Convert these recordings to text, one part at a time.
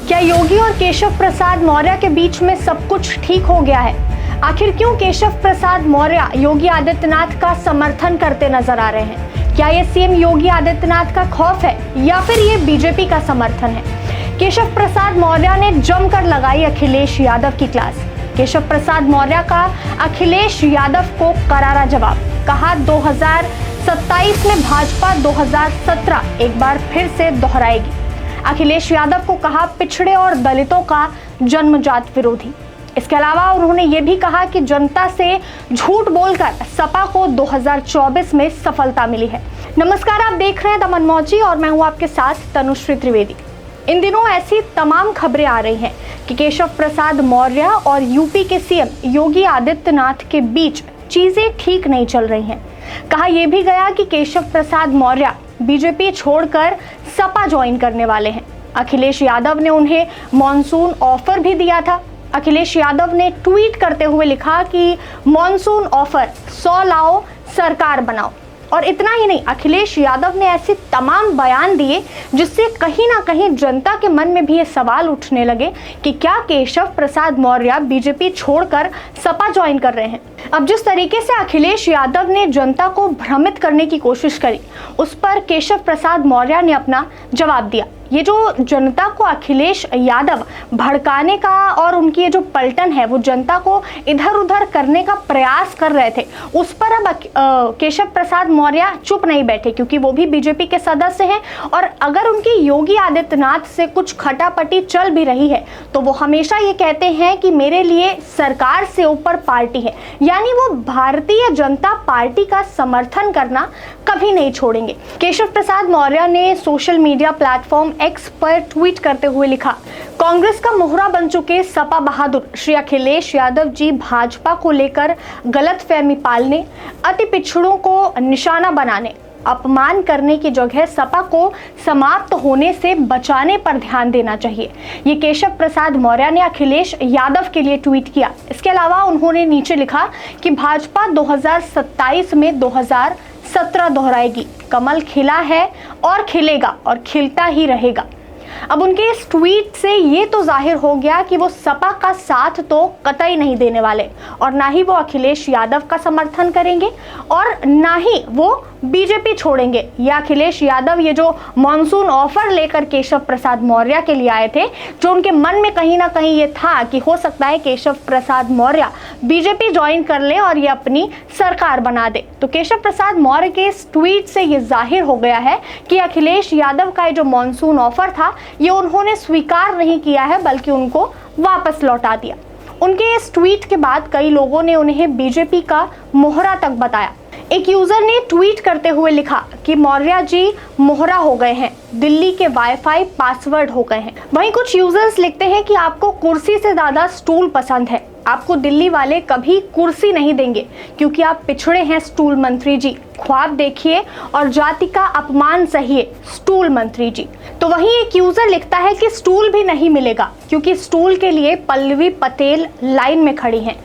क्या योगी और केशव प्रसाद मौर्य के बीच में सब कुछ ठीक हो गया है? आखिर क्यों केशव प्रसाद मौर्य योगी आदित्यनाथ का समर्थन करते नजर आ रहे हैं? क्या ये सीएम योगी आदित्यनाथ का खौफ है या फिर ये बीजेपी का समर्थन है? केशव प्रसाद मौर्य ने जमकर लगाई अखिलेश यादव की क्लास। केशव प्रसाद मौर्य का अखिलेश यादव को करारा जवाब। कहा 2027 में भाजपा 2017 एक बार फिर से दोहराएगी। अखिलेश यादव को कहा पिछड़े और दलितों का जन्मजात विरोधी। इसके अलावा उन्होंने ये भी कहा कि जनता से झूठ बोलकर सपा को 2024 में सफलता मिली है। नमस्कार, आप देख रहे हैं द मनमौजी और मैं हूं आपके साथ तनुश्री त्रिवेदी। इन दिनों ऐसी तमाम खबरें आ रही हैं कि केशव प्रसाद मौर्य और यूपी के सीएम योगी आदित्यनाथ के बीच चीजें ठीक नहीं चल रही हैं। कहा यह भी गया कि केशव प्रसाद मौर्य बीजेपी छोड़कर सपा ज्वाइन करने वाले हैं। अखिलेश यादव ने उन्हें मॉनसून ऑफर भी दिया था। अखिलेश यादव ने ट्वीट करते हुए लिखा कि मॉनसून ऑफर 100 लाओ, सरकार बनाओ। और इतना ही नहीं, अखिलेश यादव ने ऐसे तमाम बयान दिए जिससे कहीं ना कहीं जनता के मन में भी ये सवाल उठने लगे कि क्या केशव प्रसाद मौर्य बीजेपी छोड़कर सपा ज्वाइन कर रहे हैं। अब जिस तरीके से अखिलेश यादव ने जनता को भ्रमित करने की कोशिश करी, उस पर केशव प्रसाद मौर्य ने अपना जवाब दिया। ये जो जनता को अखिलेश यादव भड़काने का और उनकी ये जो पलटन है वो जनता को इधर उधर करने का प्रयास कर रहे थे, उस पर अब केशव प्रसाद मौर्य चुप नहीं बैठे, क्योंकि वो भी बीजेपी के सदस्य हैं। और अगर उनकी योगी आदित्यनाथ से कुछ खटापटी चल भी रही है तो वो हमेशा ये कहते हैं कि मेरे लिए सरकार से ऊपर पार्टी है, यानी वो भारतीय जनता पार्टी का समर्थन करना कभी नहीं छोड़ेंगे। केशव प्रसाद मौर्य ने सोशल मीडिया प्लेटफॉर्म एक्स पर ट्वीट करते हुए लिखा, कांग्रेस का मोहरा बन चुके सपा बहादुर श्री अखिलेश यादव जी भाजपा को लेकर गलतफहमी पालने, अति पिछड़ों को निशाना बनाने, अपमान करने की जगह सपा को समाप्त होने से बचाने पर ध्यान देना चाहिए। ये केशव प्रसाद मौर्य ने अखिलेश यादव के लिए ट्वीट किया। इसके अलावा उन्होंने नीचे लिखा कि भाजपा 2027 में 2017 दोहराएगी। कमल खिला है और खिलेगा और खिलता ही रहेगा। अब उनके इस ट्वीट से ये तो जाहिर हो गया कि वो सपा का साथ तो कतई नहीं देने वाले, और ना ही वो अखिलेश यादव का समर्थन करेंगे और ना ही वो बीजेपी छोड़ेंगे। या अखिलेश यादव ये जो मॉनसून ऑफर लेकर केशव प्रसाद मौर्य के लिए आए थे, जो उनके मन में कहीं ना कहीं ये था कि हो सकता है केशव प्रसाद मौर्य बीजेपी ज्वाइन कर ले और ये अपनी सरकार बना दे, तो केशव प्रसाद मौर्य के इस ट्वीट से ये जाहिर हो गया है कि अखिलेश यादव का जो मॉनसून ऑफर था ये उन्होंने स्वीकार नहीं किया है, बल्कि उनको वापस लौटा दिया। उनके इस ट्वीट के बाद कई लोगों ने उन्हें बीजेपी का मोहरा तक बताया। एक यूजर ने ट्वीट करते हुए लिखा कि मौर्य जी मोहरा हो गए हैं, दिल्ली के वाईफाई पासवर्ड हो गए हैं। वहीं कुछ यूजर्स लिखते हैं कि आपको कुर्सी से ज्यादा स्टूल पसंद है, आपको दिल्ली वाले कभी कुर्सी नहीं देंगे क्योंकि आप पिछड़े हैं स्टूल मंत्री जी, ख्वाब देखिए और जाति का अपमान सहिए स्टूल मंत्री जी। तो वहीं एक यूजर लिखता है कि स्टूल भी नहीं मिलेगा क्योंकि स्टूल के लिए पल्लवी पटेल लाइन में खड़ी हैं।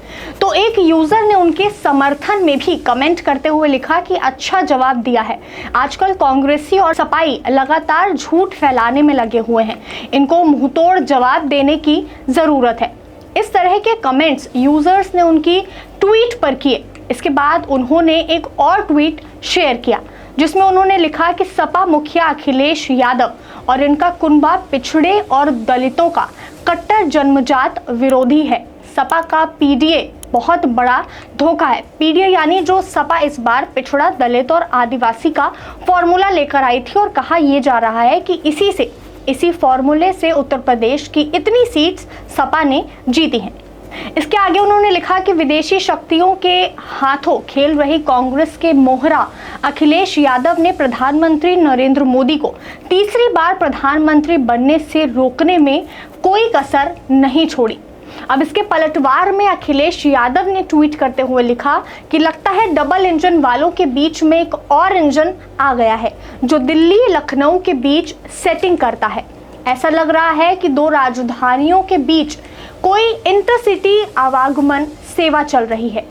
तो एक यूजर ने उनके समर्थन में भी कमेंट करते हुए लिखा कि अच्छा जवाब दिया है, आजकल कांग्रेसी और सपाई लगातार झूठ फैलाने में लगे हुए हैं, इनको मुंहतोड़ जवाब देने की जरूरत है। इस तरह के कमेंट्स यूजर्स ने उनकी ट्वीट पर किए। इसके बाद उन्होंने एक और ट्वीट शेयर किया जिसमें उन्होंने लिखा कि सपा मुखिया अखिलेश यादव और इनका कुनबा पिछड़े और दलितों का कट्टर जन्मजात विरोधी है। सपा का पीडीए बहुत बड़ा धोखा है। पीडीए यानी जो सपा इस बार पिछड़ा, दलित और आदिवासी का फॉर्मूला लेकर आई थी, और कहा यह जा रहा है कि इसी फॉर्मूले से उत्तर प्रदेश की इतनी सीट्स सपा ने जीती हैं। इसके आगे उन्होंने लिखा कि विदेशी शक्तियों के हाथों खेल रही कांग्रेस के मोहरा अखिलेश यादव ने प्रधानमंत्री नरेंद्र मोदी को तीसरी बार प्रधानमंत्री बनने से रोकने में कोई कसर नहीं छोड़ी। अब इसके पलटवार में अखिलेश यादव ने ट्वीट करते हुए लिखा कि लगता है डबल इंजन वालों के बीच में एक और इंजन आ गया है जो दिल्ली लखनऊ के बीच सेटिंग करता है। ऐसा लग रहा है कि दो राजधानियों के बीच कोई इंटरसिटी आवागमन सेवा चल रही है।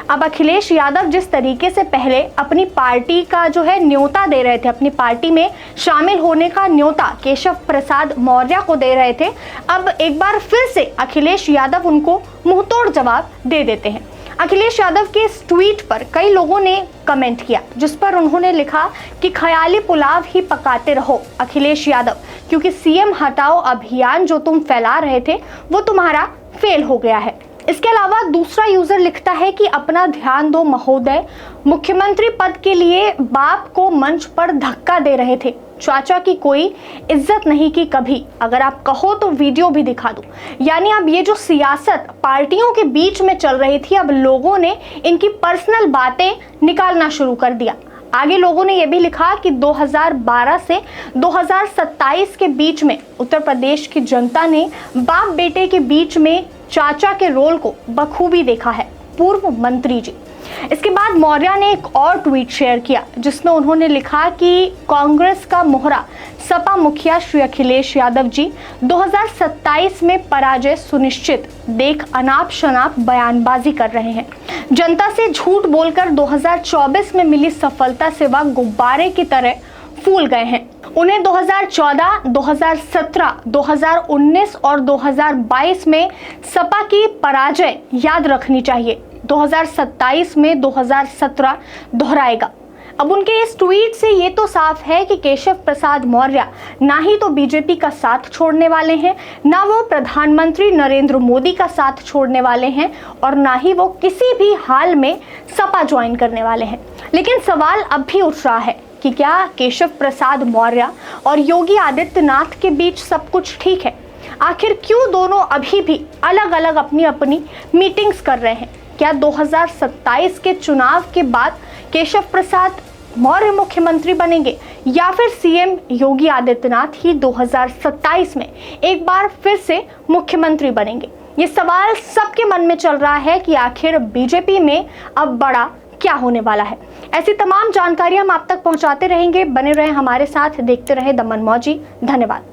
अब अखिलेश यादव जिस तरीके से पहले अपनी पार्टी का जो है न्योता दे रहे थे, अपनी पार्टी में शामिल होने का न्योता केशव प्रसाद मौर्य को दे रहे थे, अब एक बार फिर से अखिलेश यादव उनको मुंहतोड़ जवाब दे देते हैं। अखिलेश यादव के इस ट्वीट पर कई लोगों ने कमेंट किया, जिस पर उन्होंने लिखा कि ख्याली पुलाव ही पकाते रहो अखिलेश यादव, क्योंकि सीएम हटाओ अभियान जो तुम फैला रहे थे वो तुम्हारा फेल हो गया है। इसके अलावा दूसरा यूजर लिखता है कि अपना ध्यान दो महोदय, मुख्यमंत्री पद के लिए बाप को मंच पर धक्का दे रहे थे, चाचा की कोई इज्जत नहीं की कभी, अगर आप कहो तो वीडियो भी दिखा दूं। यानी अब ये जो सियासत पार्टियों के बीच में चल रही थी, अब लोगों ने इनकी पर्सनल बातें निकालना शुरू कर दिया। आगे लोगों ने यह भी लिखा कि 2012 से 2027 के बीच में उत्तर प्रदेश की जनता ने बाप बेटे के बीच में चाचा के रोल को बखूबी देखा है, पूर्व मंत्री जी। इसके बाद मौर्य ने एक और ट्वीट शेयर किया, जिसमें उन्होंने लिखा कि कांग्रेस का मोहरा सपा मुखिया श्री अखिलेश यादव जी 2027 में पराजय सुनिश्चित देख अनाप शनाप बयानबाजी कर रहे हैं। जनता से झूठ बोलकर 2024 में मिली सफलता से वह गुब्बारे की तरह फूल गए हैं। उन्हें 2014, 2017, 2019 और 2022 में सपा की पराजय याद रखनी चाहिए। 2027 में 2017 दोहराएगा। अब उनके इस ट्वीट से ये तो साफ है कि केशव प्रसाद मौर्य ना ही तो बीजेपी का साथ छोड़ने वाले हैं, ना वो प्रधानमंत्री नरेंद्र मोदी का साथ छोड़ने वाले हैं, और ना ही वो किसी भी हाल में सपा ज्वाइन करने वाले हैं। लेकिन सवाल अब भी उठ रहा है कि क्या केशव प्रसाद मौर्य और योगी आदित्यनाथ के बीच सब कुछ ठीक है? आखिर क्यों दोनों अभी भी अलग अलग अपनी अपनी मीटिंग्स कर रहे हैं? क्या 2027 के चुनाव के बाद केशव प्रसाद मौर्य मुख्यमंत्री बनेंगे, या फिर सीएम योगी आदित्यनाथ ही 2027 में एक बार फिर से मुख्यमंत्री बनेंगे? ये सवाल सबके मन में चल रहा है कि आखिर बीजेपी में अब बड़ा क्या होने वाला है। ऐसी तमाम जानकारियां हम आप तक पहुंचाते रहेंगे। बने रहें हमारे साथ, देखते रहें द मनमौजी। धन्यवाद।